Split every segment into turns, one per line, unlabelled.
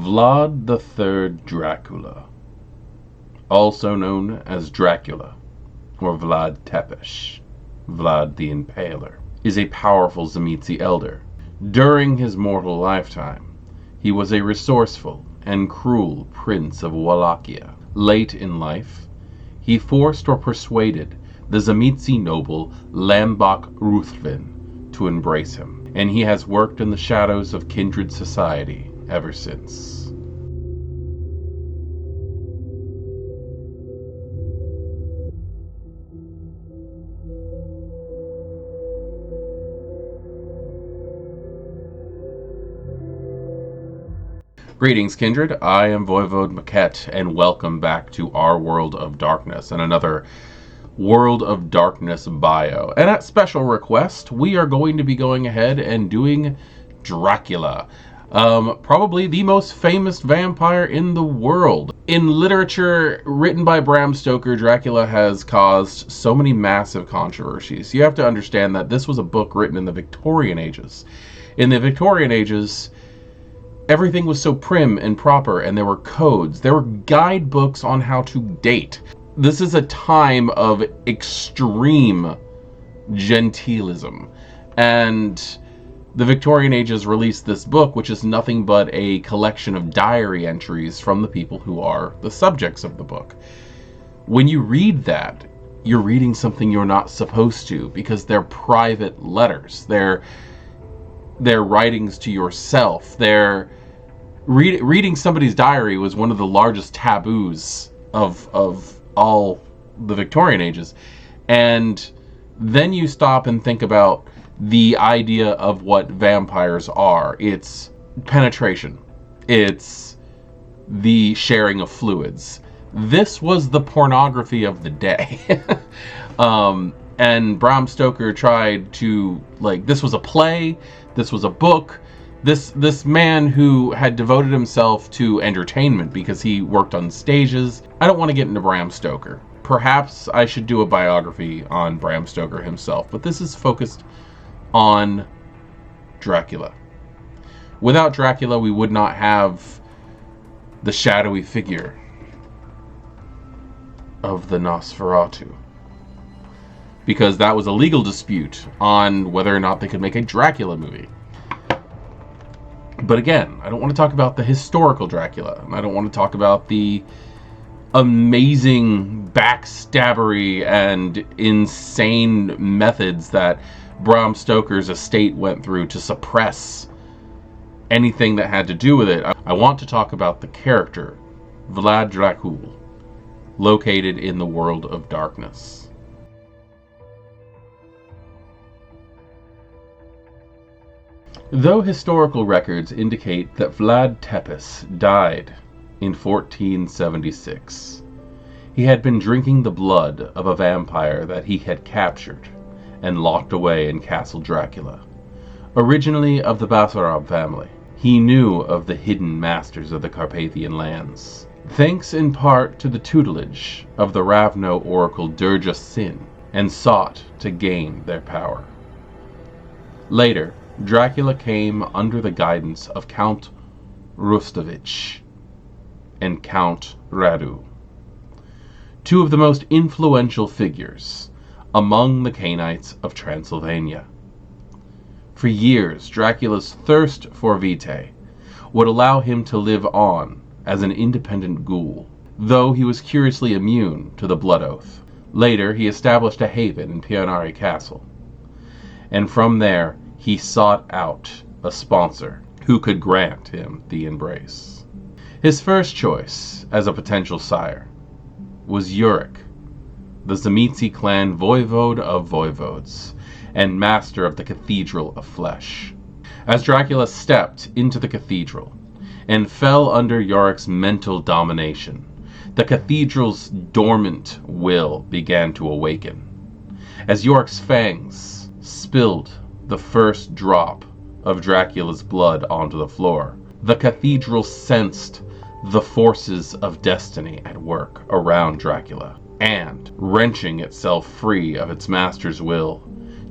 Vlad III Dracula, also known as Dracula, or Vlad Tepes, Vlad the Impaler, is a powerful Tzimisce elder. During his mortal lifetime, he was a resourceful and cruel prince of Wallachia. Late in life, he forced or persuaded the Tzimisce noble Lambach Ruthven to embrace him, and he has worked in the shadows of Kindred society ever since. Greetings, Kindred. I am Voivode Maquette, and welcome back to our World of Darkness and another World of Darkness bio. And at special request, we are going to be going ahead and doing Dracula. Probably the most famous vampire in the world. In literature written by Bram Stoker, Dracula has caused so many massive controversies. You have to understand that this was a book written in the Victorian Ages. In the Victorian Ages, everything was so prim and proper, and there were codes. There were guidebooks on how to date. This is a time of extreme genteelism. And the Victorian Ages released this book, which is nothing but a collection of diary entries from the people who are the subjects of the book. When you read that, you're reading something you're not supposed to, because they're private letters. They're writings to yourself. Reading somebody's diary was one of the largest taboos of all the Victorian Ages. And then you stop and think about the idea of what vampires are. It's penetration. It's the sharing of fluids. This was the pornography of the day. And Bram Stoker tried to, this was a play, this was a book. This man who had devoted himself to entertainment because he worked on stages. I don't want to get into Bram Stoker. Perhaps I should do a biography on Bram Stoker himself, but this is focused on Dracula. Without Dracula, we would not have the shadowy figure of the Nosferatu, because that was a legal dispute on whether or not they could make a Dracula movie. But again, I don't want to talk about the historical Dracula. I don't want to talk about the amazing backstabbery and insane methods that Bram Stoker's estate went through to suppress anything that had to do with it. I want to talk about the character, Vlad Dracula, located in the World of Darkness. Though historical records indicate that Vlad Tepes died in 1476, he had been drinking the blood of a vampire that he had captured and locked away in Castle Dracula, originally of the Basarab family. He knew of the hidden masters of the Carpathian lands, thanks in part to the tutelage of the Ravno oracle Durja Sin, and sought to gain their power. Later, Dracula came under the guidance of Count Rustovich and Count Radu, two of the most influential figures among the Cainites of Transylvania. For years, Dracula's thirst for vitae would allow him to live on as an independent ghoul, though he was curiously immune to the blood oath. Later, he established a haven in Pionari Castle, and from there, he sought out a sponsor who could grant him the embrace. His first choice as a potential sire was Uric, the Tzimisce clan voivode of voivodes and master of the Cathedral of Flesh. As Dracula stepped into the cathedral and fell under Uric's mental domination, the cathedral's dormant will began to awaken. As Uric's fangs spilled the first drop of Dracula's blood onto the floor, the cathedral sensed the forces of destiny at work around Dracula, and, wrenching itself free of its master's will,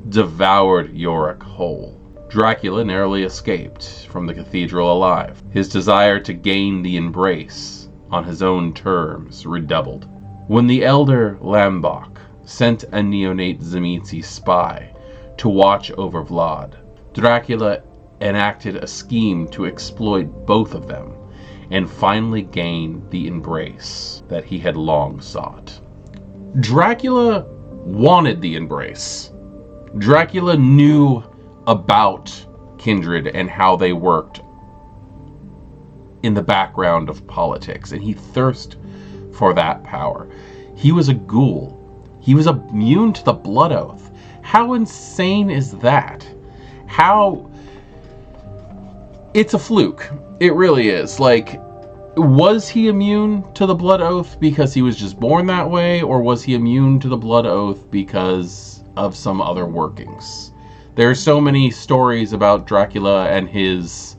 devoured Uric whole. Dracula narrowly escaped from the cathedral alive. His desire to gain the embrace on his own terms redoubled. When the elder Lambok sent a neonate Tzimisce spy to watch over Vlad, Dracula enacted a scheme to exploit both of them and finally gain the embrace that he had long sought. Dracula wanted the embrace. Dracula knew about Kindred and how they worked in the background of politics, and he thirsted for that power. He was a ghoul. He was immune to the blood oath. How insane is that? It's a fluke. It really is. Like, was he immune to the blood oath because he was just born that way, or was he immune to the blood oath because of some other workings? There are so many stories about Dracula and his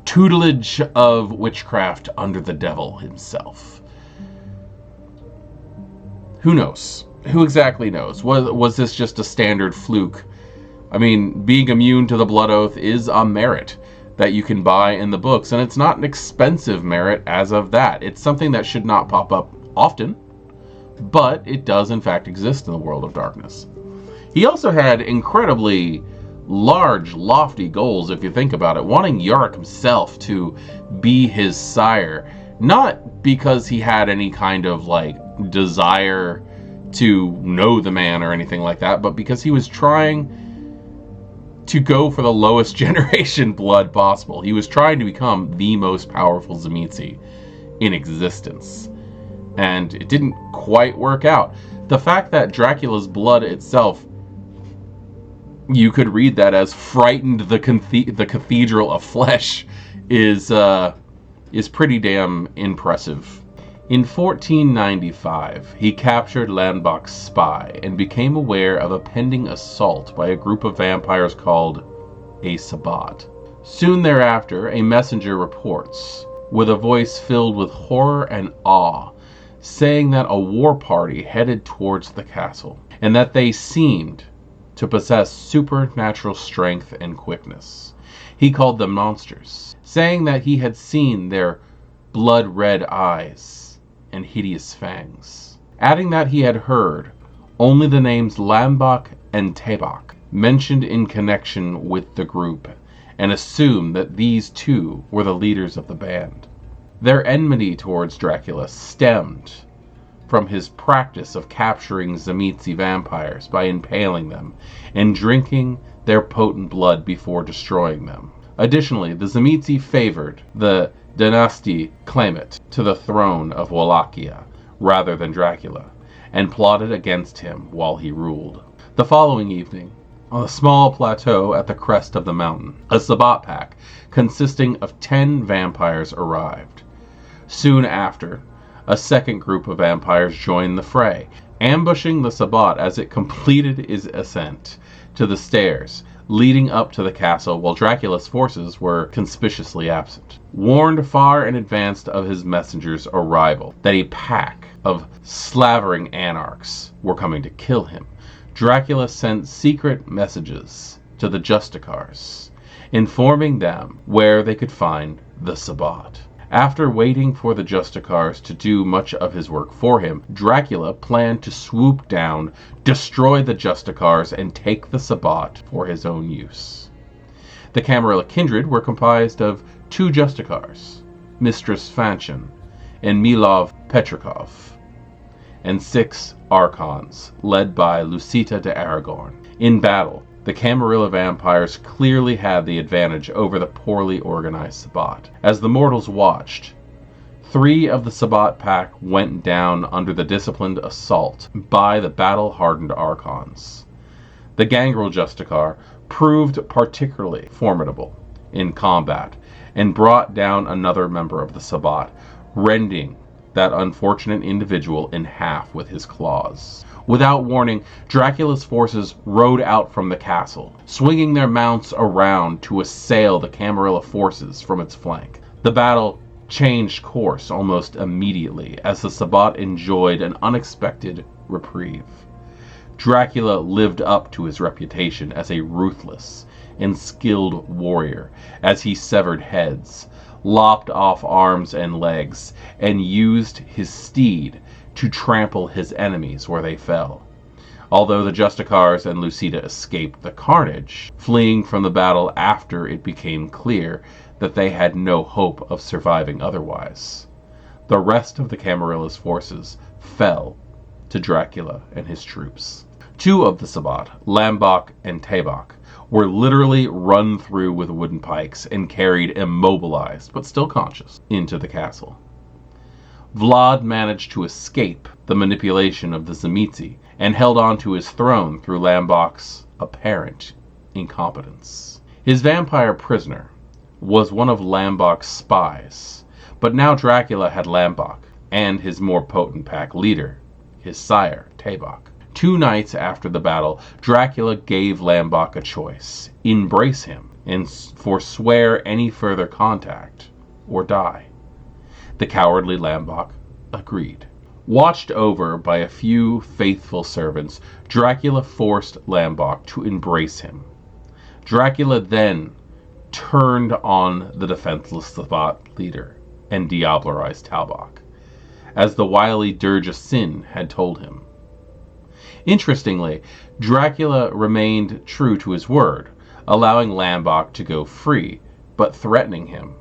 tutelage of witchcraft under the devil himself. Who knows? Who exactly knows? Was this just a standard fluke? I mean, being immune to the blood oath is a merit that you can buy in the books, and it's not an expensive merit as of that. It's something that should not pop up often, but it does in fact exist in the world of darkness. He also had incredibly large, lofty goals, if you think about it, wanting Yarick himself to be his sire, not because he had any kind of desire to know the man or anything like that, but because he was trying to go for the lowest generation blood possible. He was trying to become the most powerful Tzimisce in existence, and it didn't quite work out. The fact that Dracula's blood itself, you could read that as frightened the cathedral of flesh, is pretty damn impressive. In 1495, he captured Lambok's spy and became aware of a pending assault by a group of vampires called a Sabbat. Soon thereafter, a messenger reports, with a voice filled with horror and awe, saying that a war party headed towards the castle, and that they seemed to possess supernatural strength and quickness. He called them monsters, saying that he had seen their blood-red eyes and hideous fangs, adding that he had heard only the names Lambok and Tabak mentioned in connection with the group, and assumed that these two were the leaders of the band. Their enmity towards Dracula stemmed from his practice of capturing Tzimisce vampires by impaling them and drinking their potent blood before destroying them. Additionally, the Tzimisce favored the dynasty claimant to the throne of Wallachia rather than Dracula, and plotted against him while he ruled. The following evening, on a small plateau at the crest of the mountain, a Sabbat pack consisting of 10 vampires arrived. Soon after, a second group of vampires joined the fray, ambushing the Sabbat as it completed its ascent to the stairs leading up to the castle, while Dracula's forces were conspicuously absent. Warned far in advance of his messenger's arrival that a pack of slavering anarchs were coming to kill him, Dracula sent secret messages to the Justicars, informing them where they could find the Sabbat. After waiting for the Justicars to do much of his work for him, Dracula planned to swoop down, destroy the Justicars, and take the Sabbat for his own use. The Camarilla Kindred were comprised of 2 Justicars, Mistress Fanchin and Milov Petrikov, and 6 Archons, led by Lucita de Aragorn. In battle, the Camarilla vampires clearly had the advantage over the poorly organized Sabbat. As the mortals watched, 3 of the Sabbat pack went down under the disciplined assault by the battle-hardened Archons. The Gangrel Justicar proved particularly formidable in combat and brought down another member of the Sabbat, rending that unfortunate individual in half with his claws. Without warning, Dracula's forces rode out from the castle, swinging their mounts around to assail the Camarilla forces from its flank. The battle changed course almost immediately as the Sabbat enjoyed an unexpected reprieve. Dracula lived up to his reputation as a ruthless and skilled warrior as he severed heads, lopped off arms and legs, and used his steed to trample his enemies where they fell. Although the Justicars and Lucida escaped the carnage, fleeing from the battle after it became clear that they had no hope of surviving otherwise, the rest of the Camarilla's forces fell to Dracula and his troops. Two of the Sabbat, Lambok and Tabok, were literally run through with wooden pikes and carried immobilized, but still conscious, into the castle. Vlad managed to escape the manipulation of the Tzimisce and held on to his throne through Lambok's apparent incompetence. His vampire prisoner was one of Lambok's spies, but now Dracula had Lambok and his more potent pack leader, his sire, Tabok. 2 nights after the battle, Dracula gave Lambok a choice: embrace him and forswear any further contact, or die. The cowardly Lambok agreed. Watched over by a few faithful servants, Dracula forced Lambok to embrace him. Dracula then turned on the defenseless Sabbat leader and diablerized Tabok, as the wily Dirge of Sin had told him. Interestingly, Dracula remained true to his word, allowing Lambok to go free, but threatening him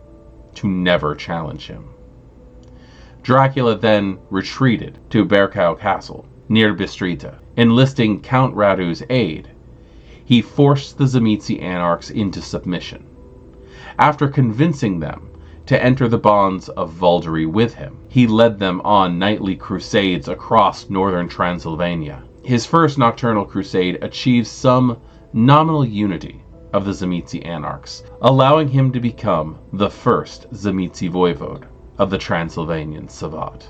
to never challenge him. Dracula then retreated to Berkow Castle, near Bistrita. Enlisting Count Radu's aid, he forced the Tzimisce anarchs into submission. After convincing them to enter the bonds of Valdery with him, he led them on nightly crusades across northern Transylvania. His first nocturnal crusade achieved some nominal unity of the Tzimisce anarchs, allowing him to become the first Tzimisce voivode of the Transylvanian Sabbat.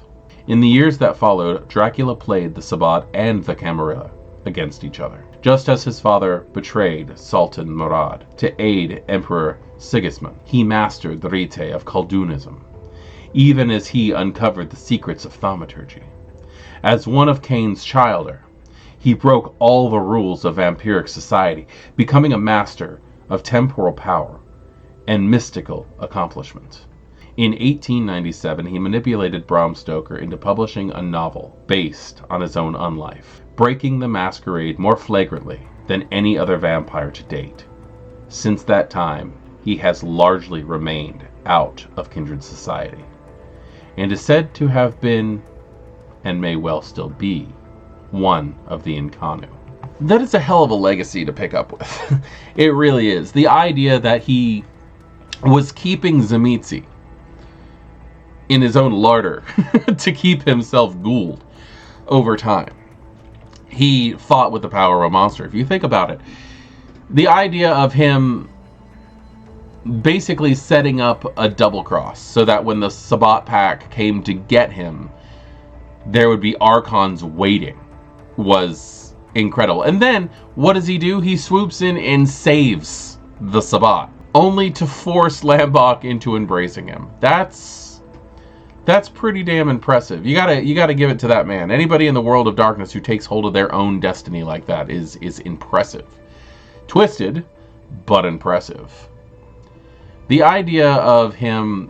In the years that followed, Dracula played the Sabbat and the Camarilla against each other. Just as his father betrayed Sultan Murad to aid Emperor Sigismund, he mastered the rite of Kuldunism, even as he uncovered the secrets of thaumaturgy. As one of Cain's children, he broke all the rules of vampiric society, becoming a master of temporal power and mystical accomplishment. In 1897, he manipulated Bram Stoker into publishing a novel based on his own unlife, breaking the masquerade more flagrantly than any other vampire to date. Since that time, he has largely remained out of Kindred society, and is said to have been, and may well still be, one of the Incarnu. That is a hell of a legacy to pick up with. It really is. The idea that he was keeping Tzimisce in his own larder to keep himself ghouled over time. He fought with the power of a monster. If you think about it, the idea of him basically setting up a double cross so that when the Sabbat pack came to get him, there would be Archons waiting was incredible. And then, what does he do? He swoops in and saves the Sabbat, only to force Lambok into embracing him. That's pretty damn impressive. You gotta give it to that man. Anybody in the world of darkness who takes hold of their own destiny like that is impressive. Twisted, but impressive. The idea of him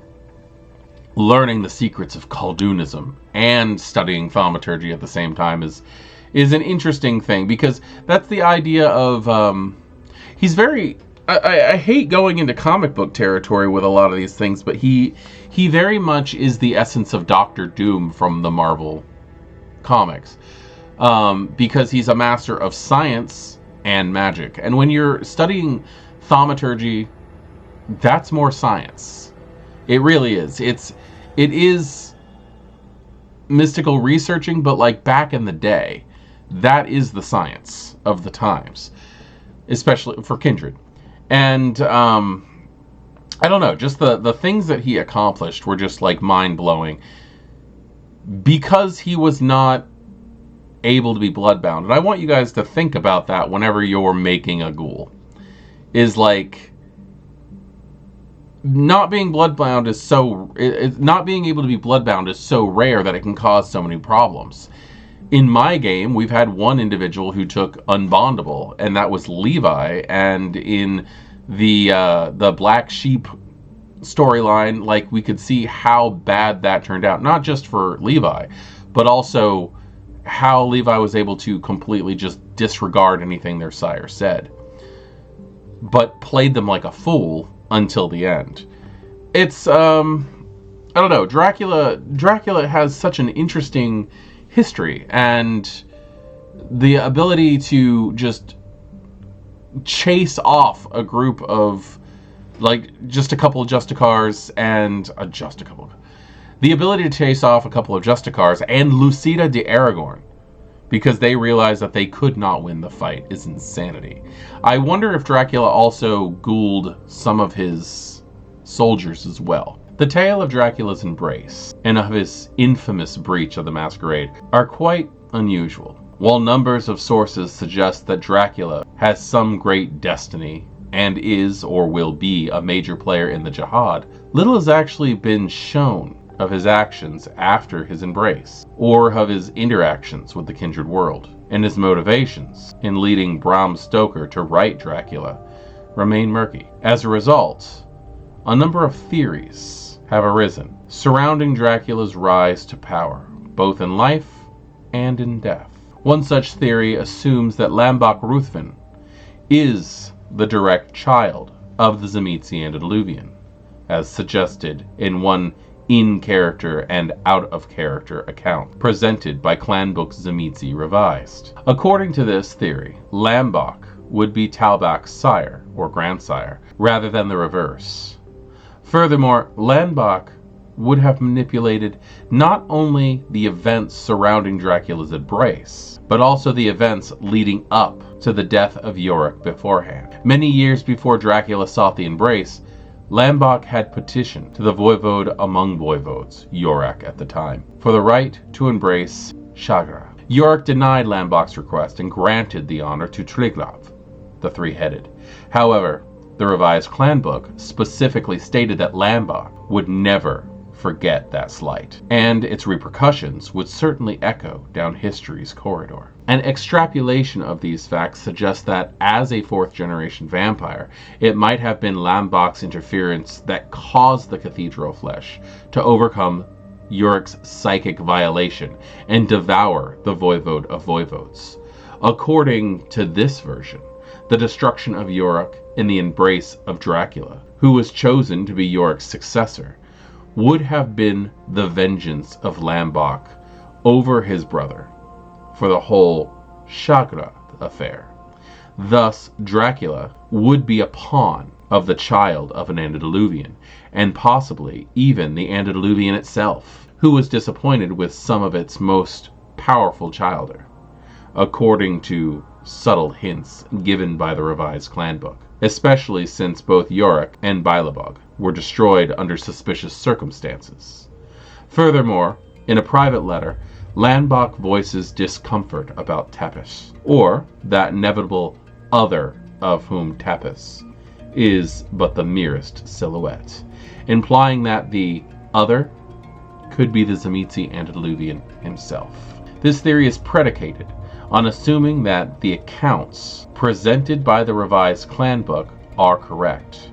learning the secrets of Kuldunism and studying thaumaturgy at the same time is an interesting thing, because that's the idea of he's very I hate going into comic book territory with a lot of these things, but he very much is the essence of Doctor Doom from the Marvel comics, because he's a master of science and magic. And when you're studying thaumaturgy, that's more science. It really is. It is mystical researching, but like back in the day, that is the science of the times, especially for Kindred. And I don't know, just the things that he accomplished were just like mind-blowing, because he was not able to be bloodbound. And I want you guys to think about that whenever you're making a ghoul. Is like, not being bloodbound is not being able to be bloodbound is so rare that it can cause so many problems. In my game, we've had one individual who took Unbondable, and that was Levi. And in the Black Sheep storyline, like, we could see how bad that turned out, not just for Levi, but also how Levi was able to completely just disregard anything their sire said, but played them like a fool until the end. It's I don't know, Dracula has such an interesting history, and the ability to just chase off a group of, like, just a couple of Justicars and the ability to chase off a couple of Justicars and Lucida de Aragorn because they realized that they could not win the fight is insanity. I wonder if Dracula also ghouled some of his soldiers as well. The tale of Dracula's embrace and of his infamous breach of the Masquerade are quite unusual. While numbers of sources suggest that Dracula has some great destiny and is or will be a major player in the Jihad, little has actually been shown of his actions after his embrace, or of his interactions with the Kindred world, and his motivations in leading Bram Stoker to write Dracula remain murky. As a result, a number of theories have arisen surrounding Dracula's rise to power, both in life and in death. One such theory assumes that Lambok Ruthven is the direct child of the Tzimisce Antediluvian, as suggested in one in-character and out-of-character account presented by Clanbook Tzimisce Revised. According to this theory, Lambok would be Talbak's sire or grandsire, rather than the reverse. Furthermore, Lambok would have manipulated not only the events surrounding Dracula's embrace, but also the events leading up to the death of Yorick beforehand. Many years before Dracula sought the embrace, Lambok had petitioned to the voivode among voivodes, Yorick at the time, for the right to embrace Shagra. Yorick denied Lambok's request and granted the honor to Triglav, the three-headed. However, the revised clan book specifically stated that Lambok would never forget that slight, and its repercussions would certainly echo down history's corridor. An extrapolation of these facts suggests that, as a fourth-generation vampire, it might have been Lambok's interference that caused the cathedral flesh to overcome Yorick's psychic violation and devour the voivode of voivodes. According to this version, the destruction of Yorick in the embrace of Dracula, who was chosen to be Yorick's successor, would have been the vengeance of Lambok over his brother for the whole Shagra affair. Thus, Dracula would be a pawn of the child of an antediluvian, and possibly even the antediluvian itself, who was disappointed with some of its most powerful childer, according to subtle hints given by the revised clan book, especially since both Yorick and Bilabog were destroyed under suspicious circumstances. Furthermore, in a private letter, Lambok voices discomfort about Tepes, or that inevitable other of whom Tepes is but the merest silhouette, implying that the other could be the Tzimisce Antediluvian himself. This theory is predicated on assuming that the accounts presented by the revised clan book are correct,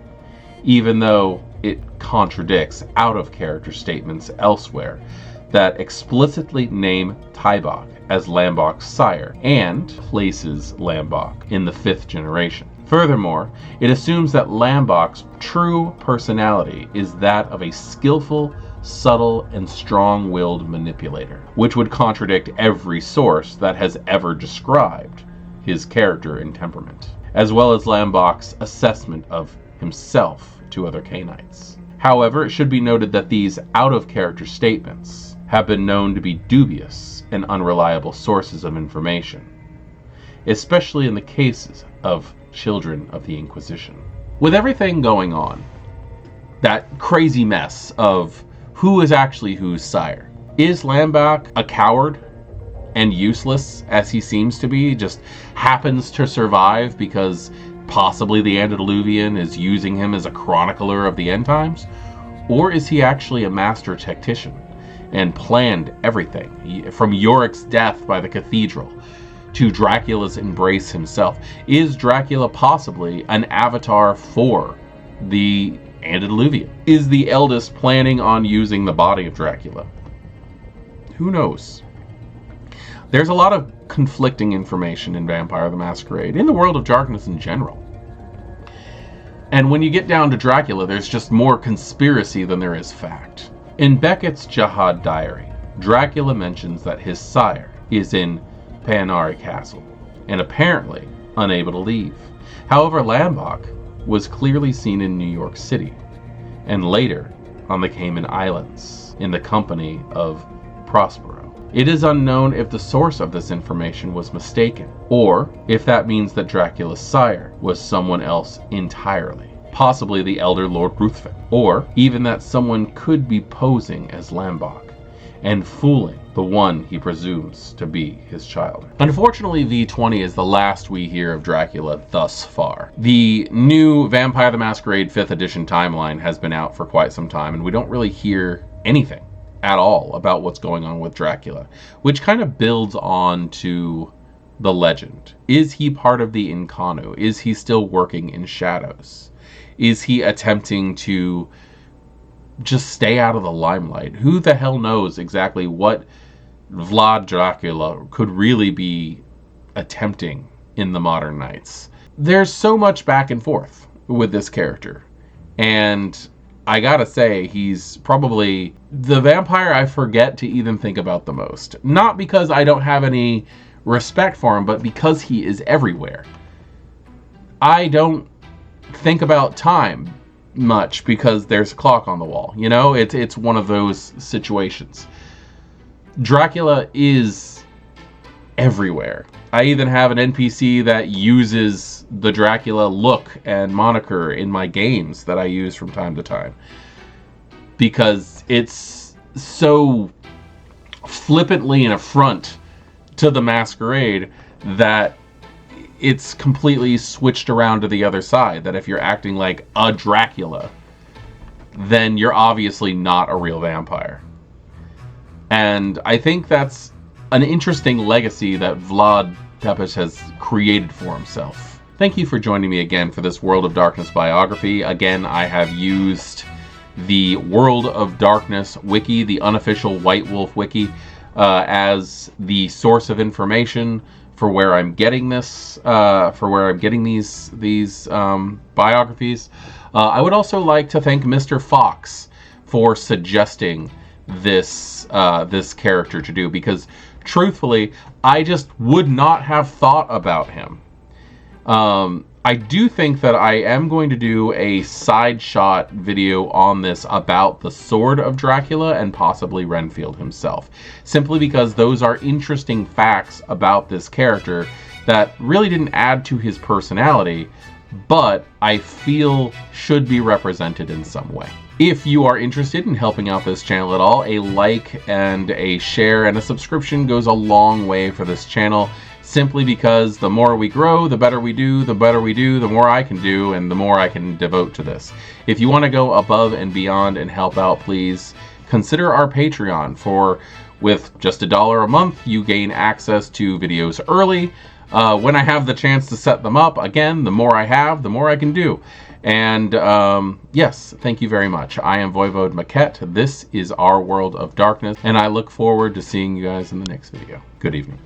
even though it contradicts out-of-character statements elsewhere that explicitly name Tybok as Lambok's sire and places Lambok in the 5th generation. Furthermore, it assumes that Lambok's true personality is that of a skillful, subtle, and strong-willed manipulator, which would contradict every source that has ever described his character and temperament, as well as Lambok's assessment of himself to other Cainites. However, it should be noted that these out-of-character statements have been known to be dubious and unreliable sources of information, especially in the cases of children of the Inquisition. With everything going on, that crazy mess of who is actually whose sire, is Lambok a coward and useless as he seems to be, just happens to survive because possibly the Antediluvian is using him as a chronicler of the end times? Or is he actually a master tactician and planned everything, from Yorick's death by the cathedral to Dracula's embrace himself. Is Dracula possibly an avatar for the antediluvian? Is the eldest planning on using the body of Dracula? Who knows? There's a lot of conflicting information in Vampire the Masquerade, in the World of Darkness in general. And when you get down to Dracula, there's just more conspiracy than there is fact. In Beckett's Jihad Diary, Dracula mentions that his sire is in Paenari Castle, and apparently unable to leave. However, Lambach was clearly seen in New York City, and later on the Cayman Islands, in the company of Prospero. It is unknown if the source of this information was mistaken, or if that means that Dracula's sire was someone else entirely, possibly the elder Lord Ruthven, or even that someone could be posing as Lambach and fooling the one he presumes to be his child. Unfortunately, V20 is the last we hear of Dracula thus far. The new Vampire the Masquerade 5th edition timeline has been out for quite some time, and we don't really hear anything at all about what's going on with Dracula, which kind of builds on to the legend. Is he part of the Incarnu? Is he still working in shadows? Is he attempting to just stay out of the limelight? Who the hell knows exactly what Vlad Dracula could really be attempting in the modern nights? There's so much back and forth with this character, and I gotta say, he's probably the vampire I forget to even think about the most. Not because I don't have any respect for him, but because he is everywhere. I don't think about time much because there's a clock on the wall. You know, it's one of those situations. Dracula is everywhere. I even have an NPC that uses the Dracula look and moniker in my games that I use from time to time, because it's so flippantly an affront to the Masquerade that it's completely switched around to the other side, that if you're acting like a Dracula, then you're obviously not a real vampire. And I think that's an interesting legacy that Vlad Tepes has created for himself. Thank you for joining me again for this World of Darkness biography. Again, I have used the World of Darkness wiki, the unofficial White-Wolf Wiki, as the source of information for where I'm getting this, these biographies. I would also like to thank Mr. Fox for suggesting this character to do, because truthfully, I just would not have thought about him. I do think that I am going to do a side shot video on this about the Sword of Dracula and possibly Renfield himself, simply because those are interesting facts about this character that really didn't add to his personality, but I feel should be represented in some way. If you are interested in helping out this channel at all, a like and a share and a subscription goes a long way for this channel, simply because the more we grow, the better we do, the more I can do, and the more I can devote to this. If you want to go above and beyond and help out, please consider our Patreon. With just $1 a month, you gain access to videos early. When I have the chance to set them up, again, the more I have, the more I can do. And yes, thank you very much. I am Voivode Maquette. This is our World of Darkness, and I look forward to seeing you guys in the next video. Good evening.